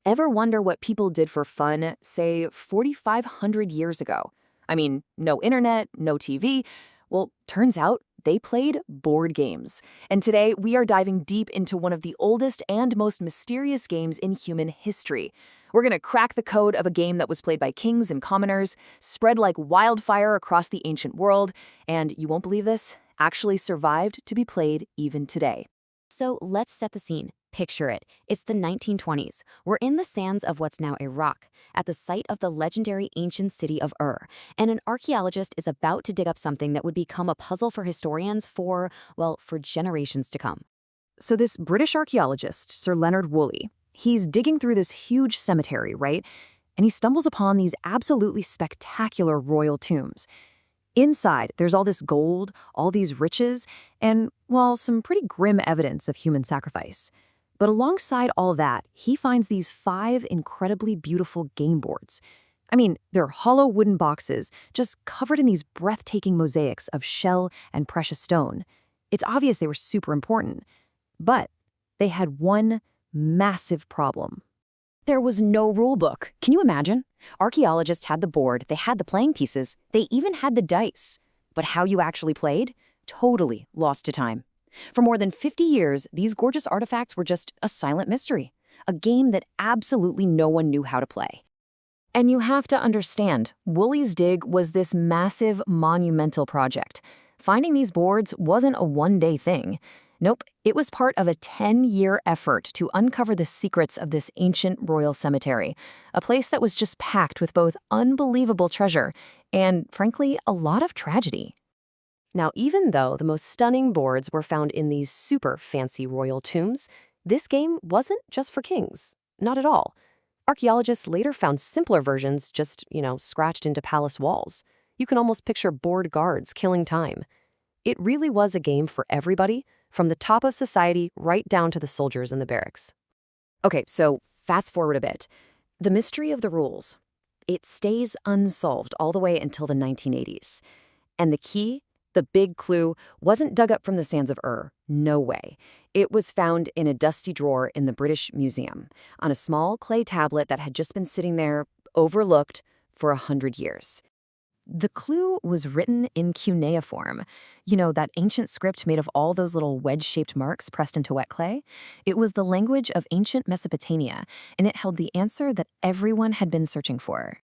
Ever wonder what people did for fun, say, 4,500 years ago? I mean, no internet, no TV. Well, turns out they played board games. And today we are diving deep into one of the oldest and most mysterious games in human history. We're going to crack the code of a game that was played by kings and commoners, spread like wildfire across the ancient world, and you won't believe this, actually survived to be played even today. So let's set the scene. Picture it. It's the 1920s. We're in the sands of what's now Iraq, at the site of the legendary ancient city of Ur, and an archaeologist is about to dig up something that would become a puzzle for historians for generations to come. So this British archaeologist, Sir Leonard Woolley, he's digging through this huge cemetery, right? And he stumbles upon these absolutely spectacular royal tombs. Inside, there's all this gold, all these riches, and, well, some pretty grim evidence of human sacrifice. But alongside all that, he finds these 5 incredibly beautiful game boards. I mean, they're hollow wooden boxes, just covered in these breathtaking mosaics of shell and precious stone. It's obvious they were super important. But they had one massive problem. There was no rule book. Can you imagine? Archaeologists had the board, they had the playing pieces, they even had the dice. But how you actually played? Totally lost to time. For more than 50 years, these gorgeous artifacts were just a silent mystery, a game that absolutely no one knew how to play. And you have to understand, Woolley's dig was this massive, monumental project. Finding these boards wasn't a one-day thing. Nope, it was part of a 10-year effort to uncover the secrets of this ancient royal cemetery, a place that was just packed with both unbelievable treasure and, frankly, a lot of tragedy. Now, even though the most stunning boards were found in these super fancy royal tombs, this game wasn't just for kings. Not at all. Archaeologists later found simpler versions just, scratched into palace walls. You can almost picture bored guards killing time. It really was a game for everybody, from the top of society right down to the soldiers in the barracks. Okay, so fast forward a bit. The mystery of the rules. It stays unsolved all the way until the 1980s. And the key? The big clue wasn't dug up from the sands of Ur. No way. It was found in a dusty drawer in the British Museum, on a small clay tablet that had just been sitting there, overlooked, for 100 years. The clue was written in cuneiform. That ancient script made of all those little wedge-shaped marks pressed into wet clay? It was the language of ancient Mesopotamia, and it held the answer that everyone had been searching for.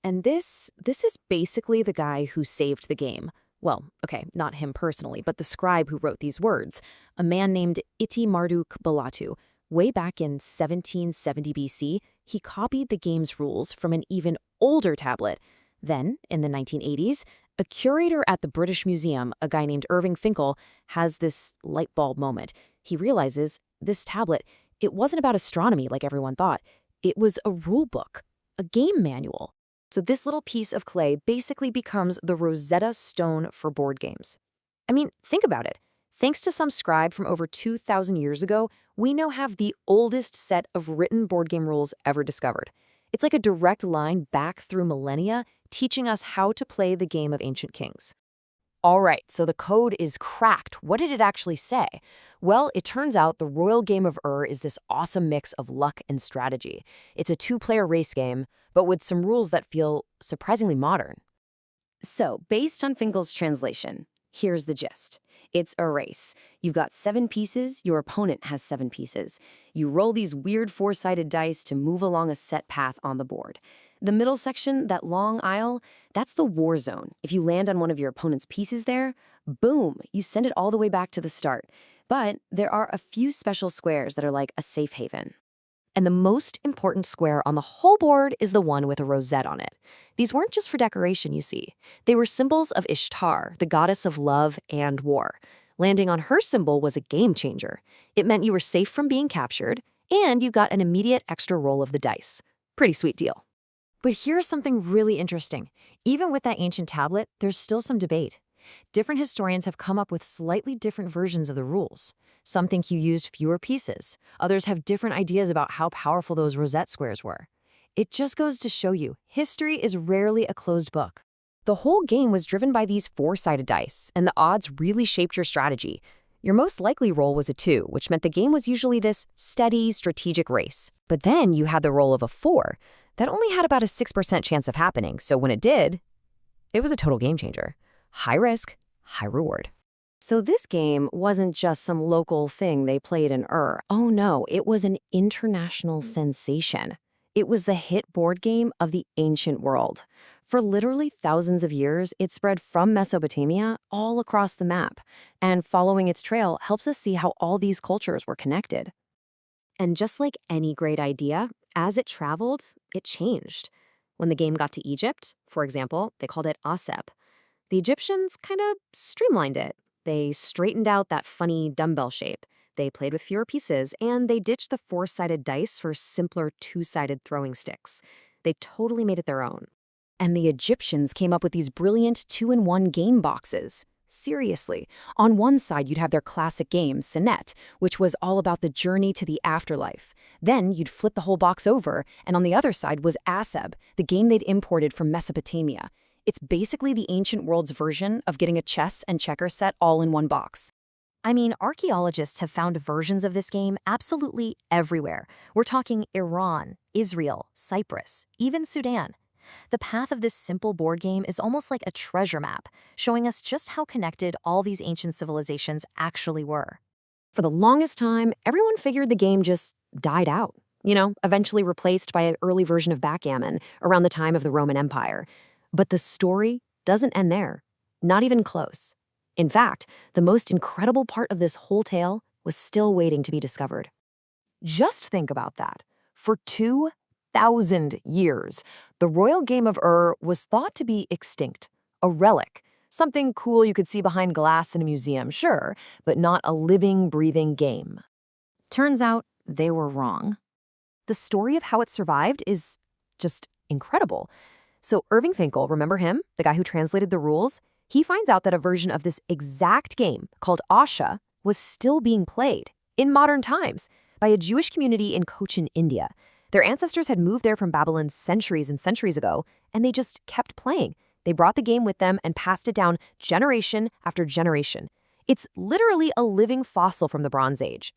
And this is basically the guy who saved the game. Well, okay, not him personally, but the scribe who wrote these words, a man named Itti-Marduk-balatu. Way back in 1770 BC, he copied the game's rules from an even older tablet. Then, in the 1980s, a curator at the British Museum, a guy named Irving Finkel, has this light bulb moment. He realizes this tablet, it wasn't about astronomy like everyone thought. It was a rule book, a game manual. So this little piece of clay basically becomes the Rosetta Stone for board games. I mean, think about it. Thanks to some scribe from over 2,000 years ago, we now have the oldest set of written board game rules ever discovered. It's like a direct line back through millennia, teaching us how to play the game of ancient kings. All right, so the code is cracked. What did it actually say? Well, it turns out the royal game of Ur is this awesome mix of luck and strategy. It's a 2-player race game, but with some rules that feel surprisingly modern. So, based on Finkel's translation, here's the gist. It's a race. You've got 7 pieces, your opponent has 7 pieces. You roll these weird 4-sided dice to move along a set path on the board. The middle section, that long aisle, that's the war zone. If you land on one of your opponent's pieces there, boom, you send it all the way back to the start. But there are a few special squares that are like a safe haven. And the most important square on the whole board is the one with a rosette on it. These weren't just for decoration, you see. They were symbols of Ishtar, the goddess of love and war. Landing on her symbol was a game changer. It meant you were safe from being captured, and you got an immediate extra roll of the dice. Pretty sweet deal. But here's something really interesting. Even with that ancient tablet, there's still some debate. Different historians have come up with slightly different versions of the rules. Some think you used fewer pieces. Others have different ideas about how powerful those rosette squares were. It just goes to show you, history is rarely a closed book. The whole game was driven by these 4-sided dice, and the odds really shaped your strategy. Your most likely roll was a 2, which meant the game was usually this steady, strategic race. But then you had the roll of a 4. That only had about a 6% chance of happening, so when it did, it was a total game changer. High risk, high reward. So this game wasn't just some local thing they played in Ur. Oh no, it was an international sensation. It was the hit board game of the ancient world. For literally thousands of years, it spread from Mesopotamia all across the map, and following its trail helps us see how all these cultures were connected. And just like any great idea, as it traveled, it changed. When the game got to Egypt, for example, they called it Asep. The Egyptians kind of streamlined it. They straightened out that funny dumbbell shape. They played with fewer pieces, and they ditched the 4-sided dice for simpler 2-sided throwing sticks. They totally made it their own. And the Egyptians came up with these brilliant 2-in-1 game boxes. Seriously, on one side you'd have their classic game, Senet, which was all about the journey to the afterlife. Then you'd flip the whole box over, and on the other side was Aseb, the game they'd imported from Mesopotamia. It's basically the ancient world's version of getting a chess and checker set all in one box. I mean, archaeologists have found versions of this game absolutely everywhere. We're talking Iran, Israel, Cyprus, even Sudan. The path of this simple board game is almost like a treasure map, showing us just how connected all these ancient civilizations actually were. For the longest time, everyone figured the game just died out. Eventually replaced by an early version of backgammon around the time of the Roman Empire. But the story doesn't end there. Not even close. In fact, the most incredible part of this whole tale was still waiting to be discovered. Just think about that. For 2,000 years, the royal game of Ur was thought to be extinct, a relic, something cool you could see behind glass in a museum, sure, but not a living, breathing game. Turns out they were wrong. The story of how it survived is just incredible. So Irving Finkel, remember him, the guy who translated the rules? He finds out that a version of this exact game, called Asha, was still being played, in modern times, by a Jewish community in Cochin, India. Their ancestors had moved there from Babylon centuries and centuries ago, and they just kept playing. They brought the game with them and passed it down generation after generation. It's literally a living fossil from the Bronze Age.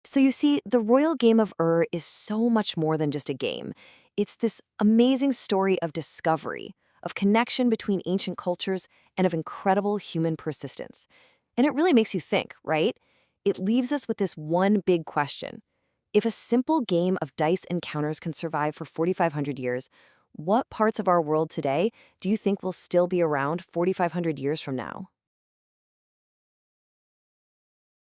So you see, the royal game of Ur is so much more than just a game. It's this amazing story of discovery, of connection between ancient cultures, and of incredible human persistence. And it really makes you think, right? It leaves us with this one big question. If a simple game of dice encounters can survive for 4,500 years, what parts of our world today do you think will still be around 4,500 years from now?